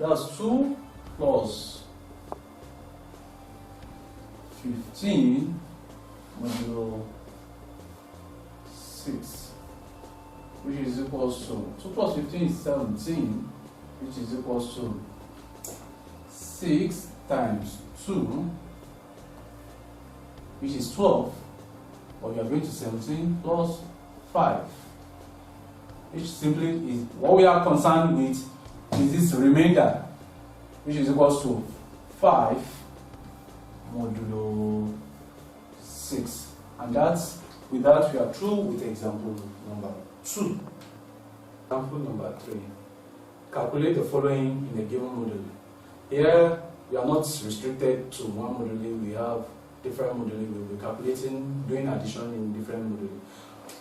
That's 2 plus 15 modulo 6, which is equals to 2 plus 15 is 17, which is equals to 6 times 2, which is 12, but you are going to 17 plus 5, which simply is what we are concerned with is this remainder, which is equals to 5 modulo 6. And that's, with that we are through with example number 2. Example number 3. Calculate the following in a given module. Here we are not restricted to one module, we have different modules. We'll be calculating, doing addition in different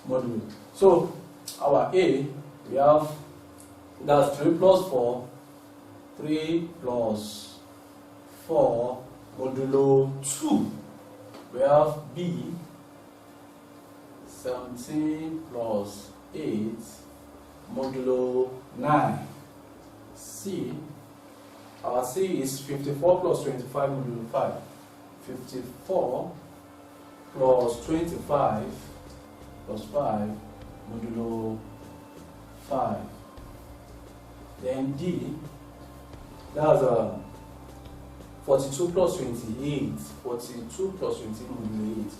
modules. So our A, we have, that's 3 plus 4, 3 plus 4 modulo 2. We have B, 17 plus 8 modulo 9. C, our C is 54 plus 25 modulo 5. 54 plus 25 plus 5 modulo 5. Then D, that's 42 plus 28, 42 plus 20 modulo 8,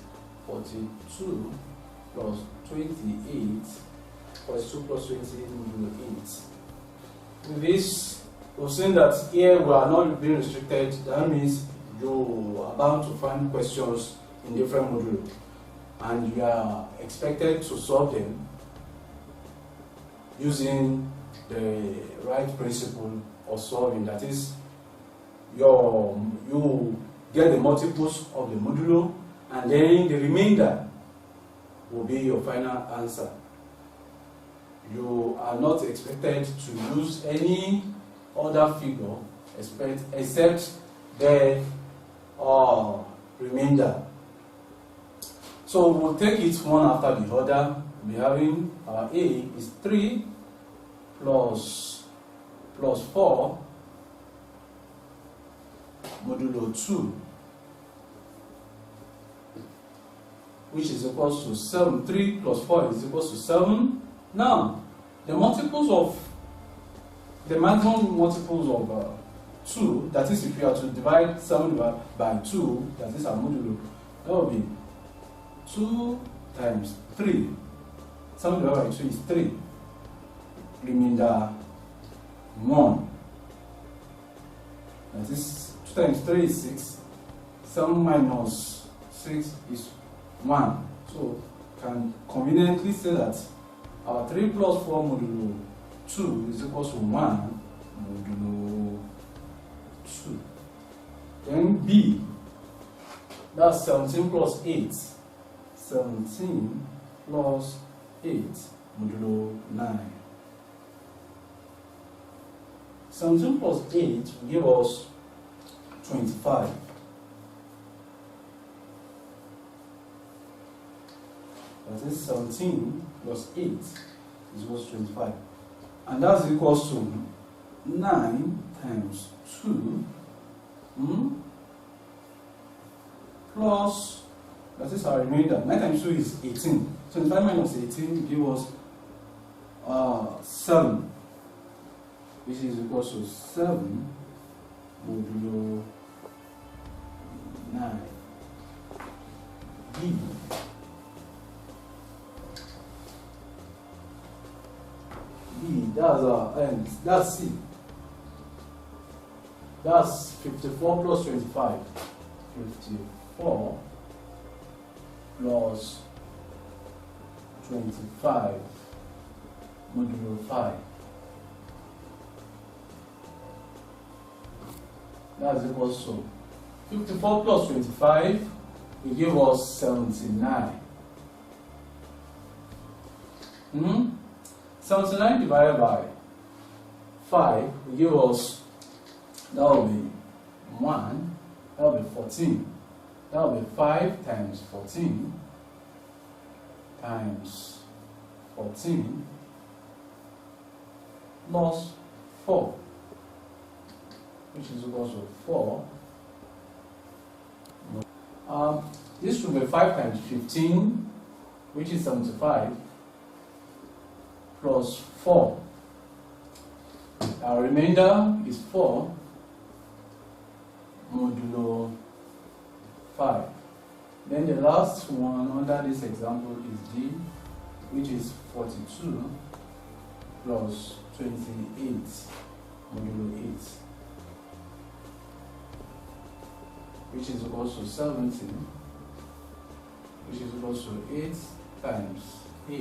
42 plus 28, 42 plus 20 modulo 8. With this, we've seen that here we are not being restricted. That means you are bound to find questions in different modules, and you are expected to solve them using the right principle of solving. That is, you get the multiples of the modulo, and then the remainder will be your final answer. You are not expected to use any other figure except the remainder. So we'll take it one after the other. We'll be having our A is 3 plus 4 modulo 2, which is equals to 7. 3 plus 4 is equals to 7. Now, the maximum multiples of 2, that is, if you are to divide 7 by 2, that is our modulo, that will be 2 times 3. 7 divided by 2 is 3. Remainder 1. That is, 2 times 3 is 6. 7 minus 6 is 1. So, can conveniently say that our 3 plus 4 modulo 2 is equals to 1 modulo 2. Then B, that's 17 plus 8. 17 plus 8 modulo 9. 17 plus 8 will give us 25. That is 17 plus 8 is equals to 25. And that's equals to 9 times 2 plus, that is our remainder. 9 times 2 is 18. 25 minus 18 gives us 7, which is equals to 7 modulo 9. B. That's our end. That's C. That's 54 plus 25. 54 plus 25 modulo 5. That's equals to 54 plus 25 will give us 79. 79 divided by 5 will give us, that will be 1, that will be 14. That will be 5 times 14 times 14 plus 4. which is equal to 4. This should be 5 times 15, which is 75, plus 4. Our remainder is 4 modulo 5. Then the last one under this example is D, which is 42 plus 28 modulo 8, which is equal to 70, which is equal to 8 times 8.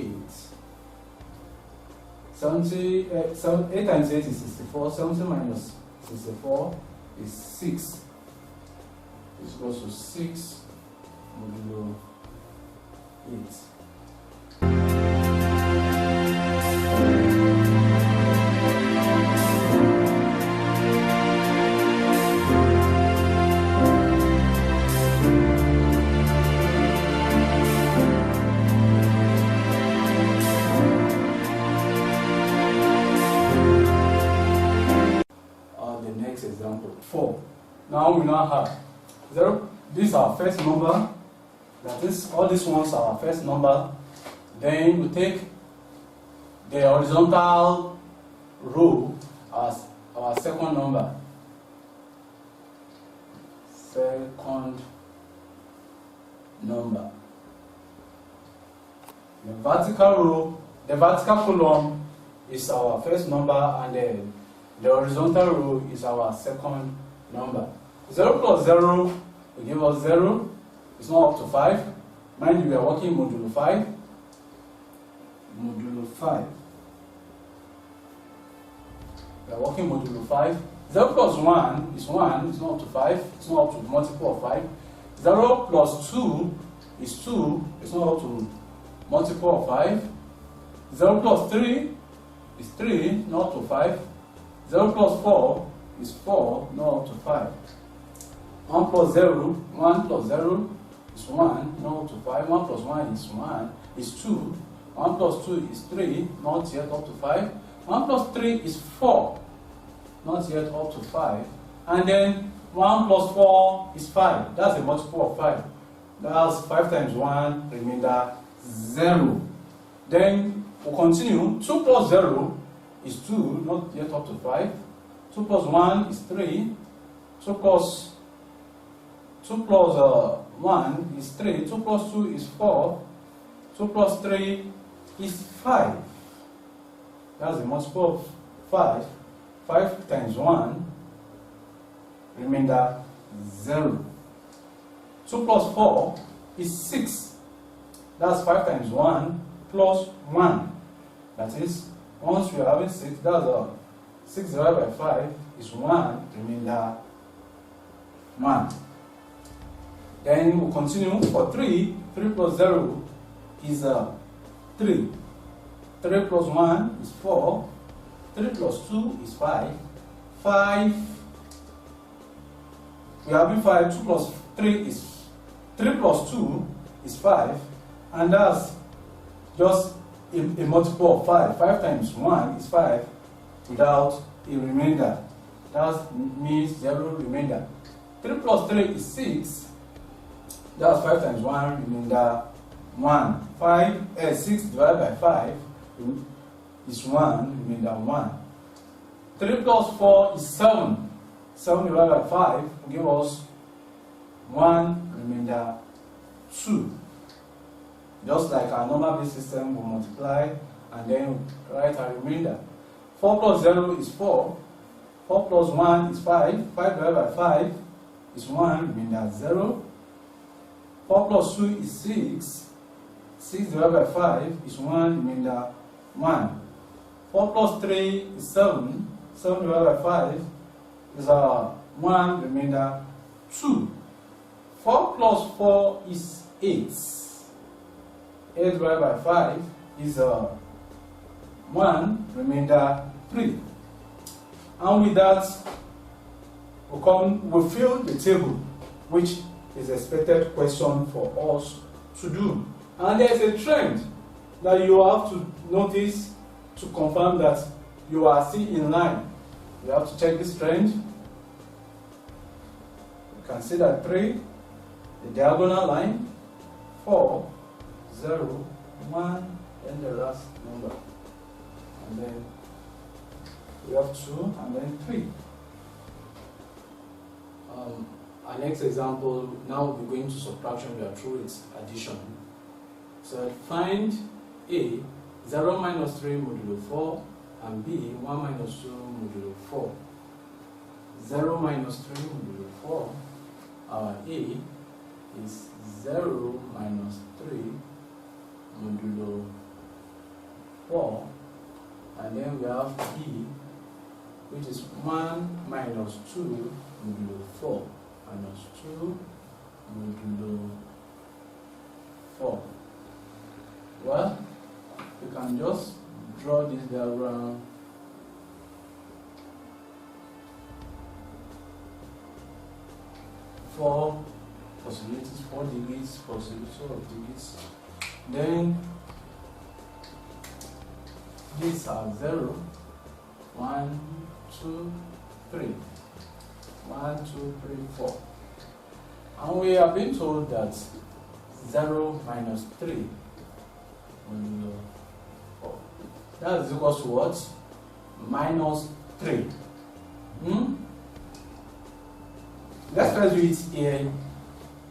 8 times 8 is 64, 70 minus 64 is 6, is equal to 6 modulo 8. Example 4. Now we now have 0. This is our first number. That is, all these ones are our first number. Then we take the horizontal row as our second number. Second number. The vertical row, the vertical column is our first number, and then the horizontal row is our second number. 0 plus 0 will give us 0. It's not up to 5. Mind you, we are working modulo 5. Modulo 5. We are working modulo 5. 0 plus 1 is 1. It's not up to 5. It's not up to multiple of 5. 0 plus 2 is 2. It's not up to multiple of 5. 0 plus 3 is 3. Not up to 5. 0 plus 4 is 4, not up to 5. 1 plus 0, 1 plus 0 is 1, not up to 5. 1 plus 1 is 2. 1 plus 2 is 3, not yet up to 5. 1 plus 3 is 4, not yet up to 5. And then 1 plus 4 is 5. That's a multiple of 5. That's 5 times 1, remainder 0. Then we'll continue. 2 plus 0 is 2, not yet up to 5. 2 plus 1 is 3. 2 plus 1 is 3. 2 plus 2 is 4. 2 plus 3 is 5. That's a multiple of 5. 5 times 1, remainder 0. 2 plus 4 is 6. That's 5 times 1 plus 1. That is, once we are having 6, that's 6 divided by 5 is 1, remainder 1. Then we'll continue for 3. 3 plus 0 is 3. 3 plus 1 is 4. 3 plus 2 is 5. 5. We are having 5. 2 plus 3 is 3 plus 2 is 5. And that's just a multiple of 5. 5 times 1 is 5 without a remainder. That means 0 remainder. 3 plus 3 is 6. That's 5 times 1, remainder 1. 6 divided by 5 is 1, remainder 1. 3 plus 4 is 7. 7 divided by 5 will give us 1, remainder 2. Just like our normal base system, will multiply and then write a remainder. 4 plus 0 is 4. 4 plus 1 is 5. 5 divided by 5 is 1, remainder 0. 4 plus 2 is 6. 6 divided by 5 is 1, remainder 1. 4 plus 3 is 7. 7 divided by 5 is 1, remainder 2. 4 plus 4 is 8. 8 divided by 5 is 1, remainder 3. And with that, we'll fill the table, which is expected question for us to do. And there's a trend that you have to notice to confirm that you are still in line. You have to check this trend. You can see that 3, the diagonal line, 4, 0, 1, and the last number. And then we have 2 and then 3. Our next example, now we'll be going to subtraction, we are through its addition. So find A, 0 minus 3 modulo 4, and B, 1 minus 2 modulo 4. 0 minus 3 modulo 4, our A is 0 minus 3 modulo 4, and then we have B, which is 1 minus 2 modulo 4 minus 2 modulo 4. Well, you can just draw this diagram. Four possibilities, 4 degrees, possibility of degrees. Then these are 0, 1, 2, 3. 1, 2, 3, 4. And we have been told that 0 minus 3 modulo 4. That is equal to what? Minus 3. Let's first do it here.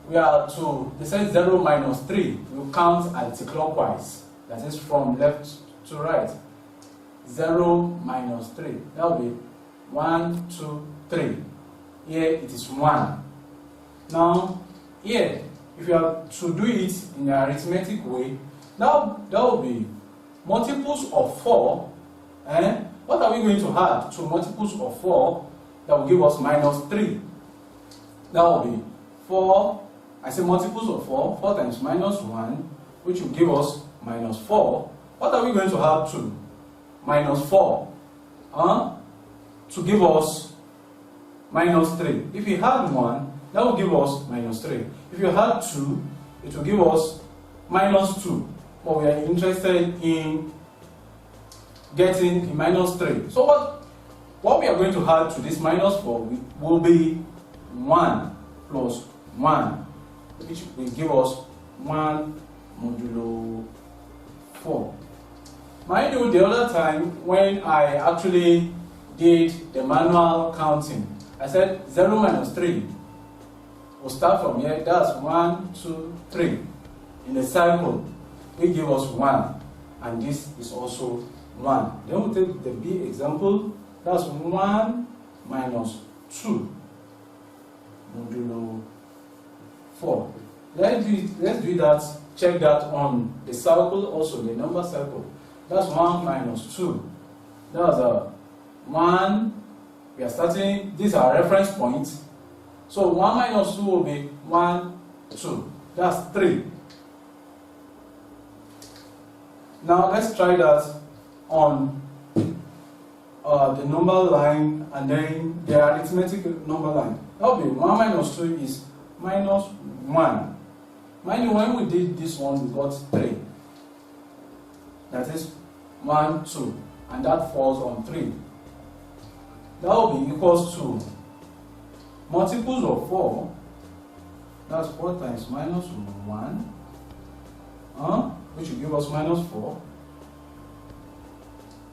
We are to, they said 0 minus 3. We count anti-clockwise. That is from left to right. 0 minus 3. That will be 1, 2, 3. Here it is 1. Now, here, if you are to do it in an arithmetic way, now that will be multiples of 4. What are we going to add to multiples of 4 that will give us minus 3? That will be 4. I say multiples of 4. 4 times minus 1, which will give us minus 4. What are we going to add to minus 4? To give us minus 3. If you had 1, that will give us minus 3. If you had 2, it will give us minus 2. But we are interested in getting a minus 3. So what we are going to add to this minus 4 will be 1 plus 1, which will give us 1 modulo 4. Mind you, the other time when I actually did the manual counting, I said 0 minus 3. We'll start from here. That's 1, 2, 3. In a cycle, we give us 1, and this is also 1. Then we'll take the B example. That's 1 minus 2 modulo 4. Let's do that. Check that on the cycle, also the number cycle. That's 1 minus 2. That's a 1. We are starting, these are reference points. So 1 minus 2 will be 1, 2. That's 3. Now let's try that on the number line and then the arithmetic number line. That will be 1 minus 2 is minus 1. Mind you, when we did this one, we got 3. That is 1, 2. And that falls on 3. That will be equals to multiples of 4. That's 4 times minus 1. Which will give us minus 4.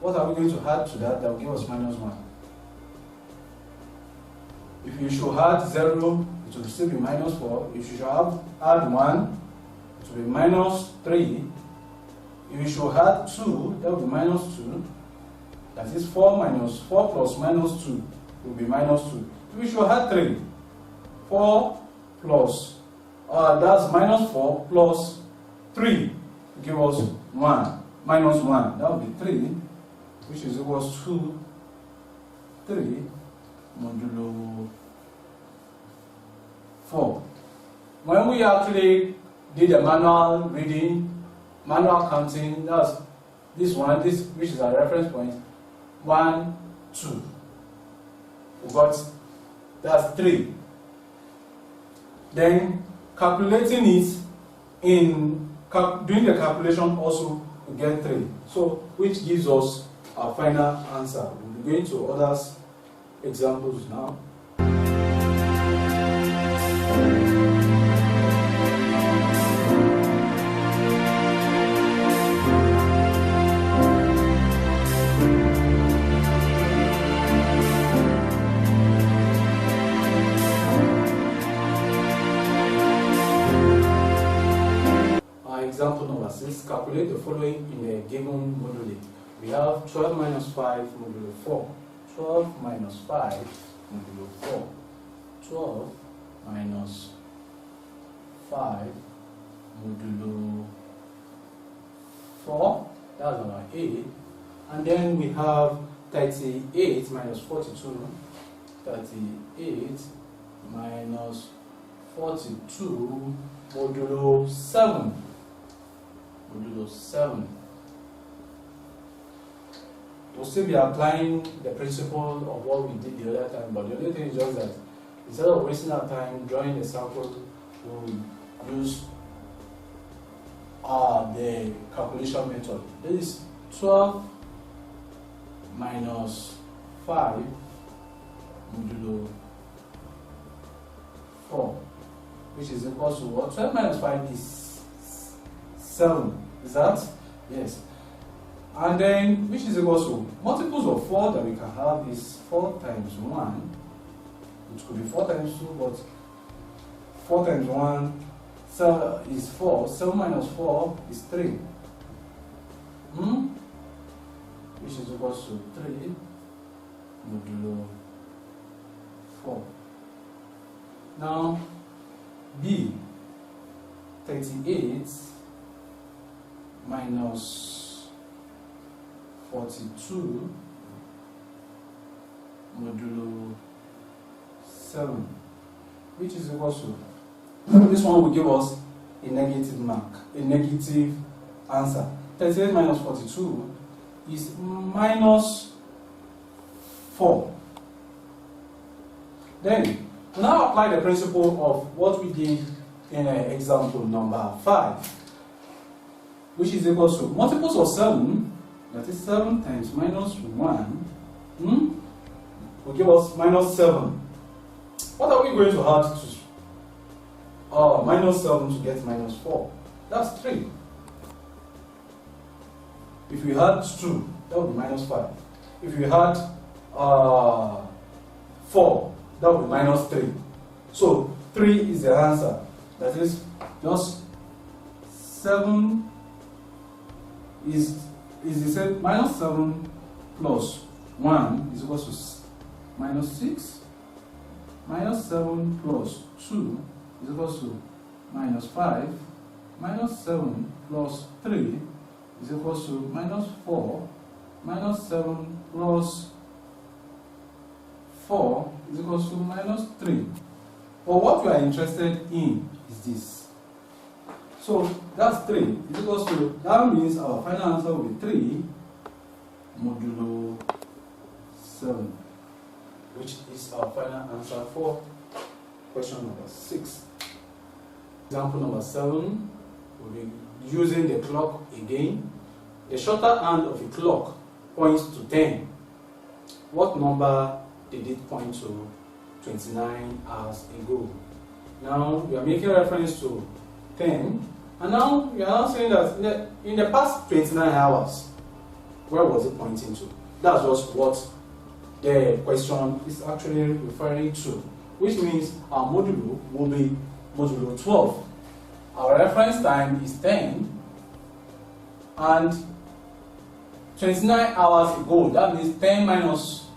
What are we going to add to that? That will give us minus 1. If you should add 0, it will still be minus 4. If you should add 1, it will be minus 3. If you should add 2, that will be minus 2. That is 4 plus minus 2 will be minus 2. If you should add 3, 4 plus, that's minus 4 plus 3 will give us 1, minus 1. That will be 3, which is equals to 3 modulo 4. When we actually did the manual reading, manual counting, that's this one, which is our reference point, 1, 2. We got, that's 3. Then calculating it in doing the calculation also we get 3. So which gives us our final answer. We'll be going to others examples now. calculate the following in a given module. We have 12 minus 5 modulo 4. 12 minus 5 modulo 4. 12 minus 5 modulo 4. That's our A. And then we have 38 minus 42. 38 minus 42 modulo 7. Modulo 7. We'll still be applying the principle of what we did the other time, but the only thing is just that instead of wasting our time drawing the sample, we'll use the calculation method. This is 12 minus 5 modulo 4, which is equal to what? 12 minus 5 is 7. Is that? Yes. And then, which is equal to multiples of 4 that we can have is 4 times 1, which could be 4 times 2, but 4 times 1 is 4. 7 minus 4 is 3. Which is equal to 3 modulo 4. Now, B, 38 minus 42 modulo 7, which is equal to, this one will give us a negative mark, a negative answer. 38 minus 42 is minus 4. Then, we now apply the principle of what we did in example number 5, which is equal to multiples of 7, that is 7 times minus 1, will give us minus 7. What are we going to add to minus 7 to get minus 4? That's 3. If we had 2, that would be minus 5. If we had 4, that would be minus 3. So 3 is the answer. That is just 7 is the same. Minus 7 plus 1 is equal to minus 6. Minus 7 plus 2 is equal to minus 5. Minus 7 plus 3 is equal to minus 4. Minus 7 plus 4 is equal to minus 3. But what we are interested in is this. So that's 3 is equal to, that means our final answer will be 3 modulo 7, which is our final answer for question number 6. Example number 7, we'll be using the clock again. The shorter hand of a clock points to 10. What number did it point to 29 hours ago? Now we are making reference to 10, and now we are now saying that in the past 29 hours, where was it pointing to? That's just what the question is actually referring to, which means our modulo will be modulo 12. Our reference time is 10, and 29 hours ago, that means 10 minus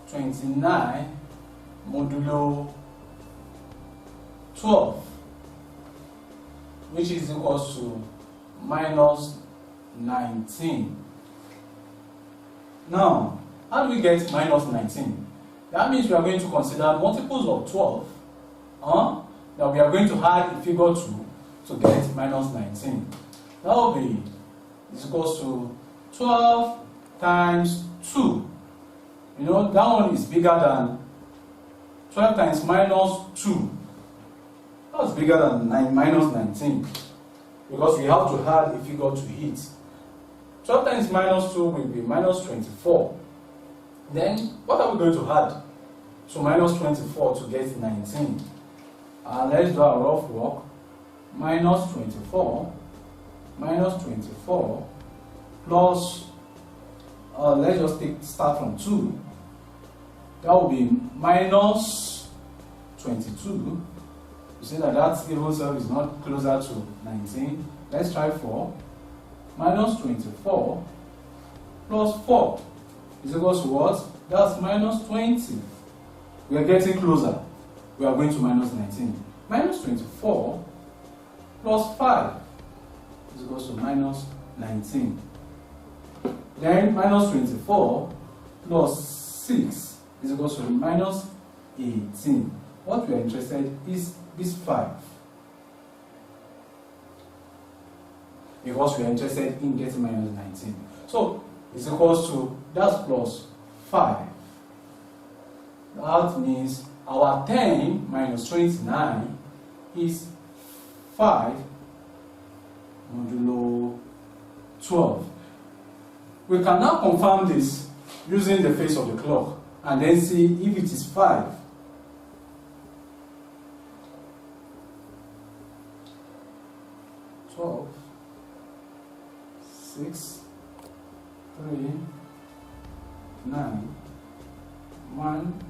29 modulo 12, which is equal to minus 19. Now, how do we get minus 19? That means we are going to consider multiples of 12. That we are going to add a figure to get minus 19. That will be is equal to 12 times 2. You know, that one is bigger than 12 times minus 2. That's bigger than minus 19. Because we have to add a figure to it. 12 times minus 2 will be minus 24. Then, what are we going to add to minus 24 to get 19? Let's do a rough work. Minus 24 plus, let's just start from 2. That will be minus 22. You see that that even self is not closer to 19. Let's try 4. Minus 24 plus 4 is equal to what? That's minus 20. We are getting closer. We are going to minus 19. Minus 24 plus 5 is equal to minus 19. Then minus 24 plus 6 is equal to minus 18. What we are interested in is this 5. Because we are interested in getting minus 19. So it's equals to, that's plus 5. That means our 10 minus 29 is 5 modulo 12. We can now confirm this using the face of the clock and then see if it is 5. Twelve, 6, 3, 9, 1,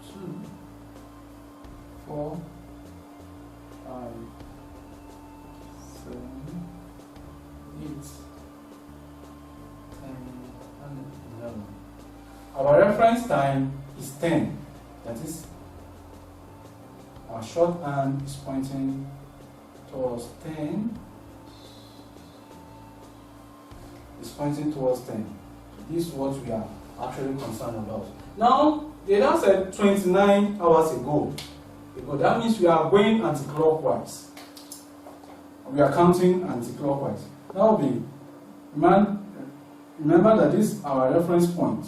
2, 4, 5, 7, 8, 10, and 11. Our reference time is 10. That is, our shorthand is pointing towards 10. It's pointing towards 10. This is what we are actually concerned about. Now, they now said 29 hours ago. That means we are going anti-clockwise. We are counting anti-clockwise. That will be, remember that this is our reference point.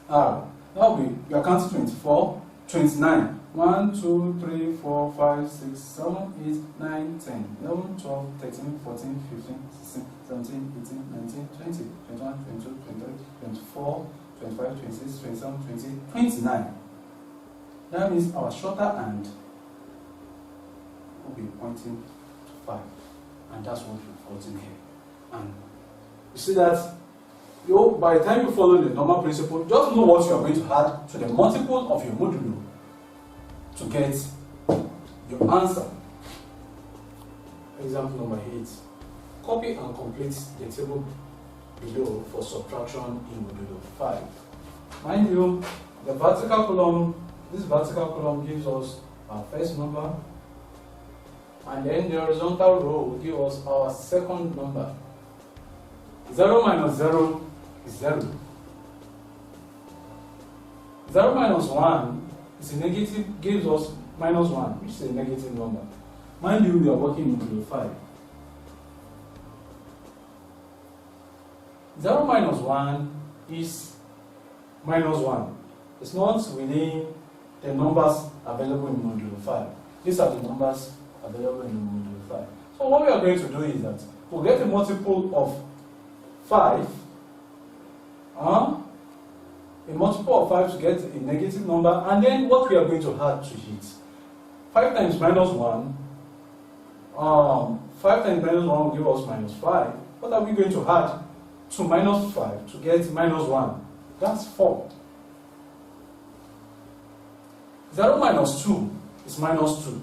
R. That will be, we are counting 24, 29. 1, 2, 3, 4, 5, 6, 7, 8, 9, 10, 11, 12, 13, 14, 15, 16, 17, 18, 19, 20, 21, 22, 23, 24, 25, 26, 27, 28, 29. That means our shorter hand will be pointing to 5. And that's what we're plotting here. And you see that by the time you follow the normal principle, just know what you are going to add to the multiple of your modulo to get your answer. Example number 8. Copy and complete the table below for subtraction in modulo 5. Mind you, the vertical column, this vertical column gives us our first number, and then the horizontal row will give us our second number. 0 minus 0 is 0. 0 minus 1 is a negative, gives us minus 1, which is a negative number. Mind you, we are working in modulo 5. 0 minus 1 is minus 1. It's not within the numbers available in modulo 5. These are the numbers available in modulo 5. So what we are going to do is that we'll get a multiple of 5. A multiple of 5 to get a negative number, and then what we are going to add to it. 5 times minus 1. 5 times minus 1 will give us minus 5. What are we going to add to minus 5 to get minus 1? That's 4. 0 minus 2 is minus 2.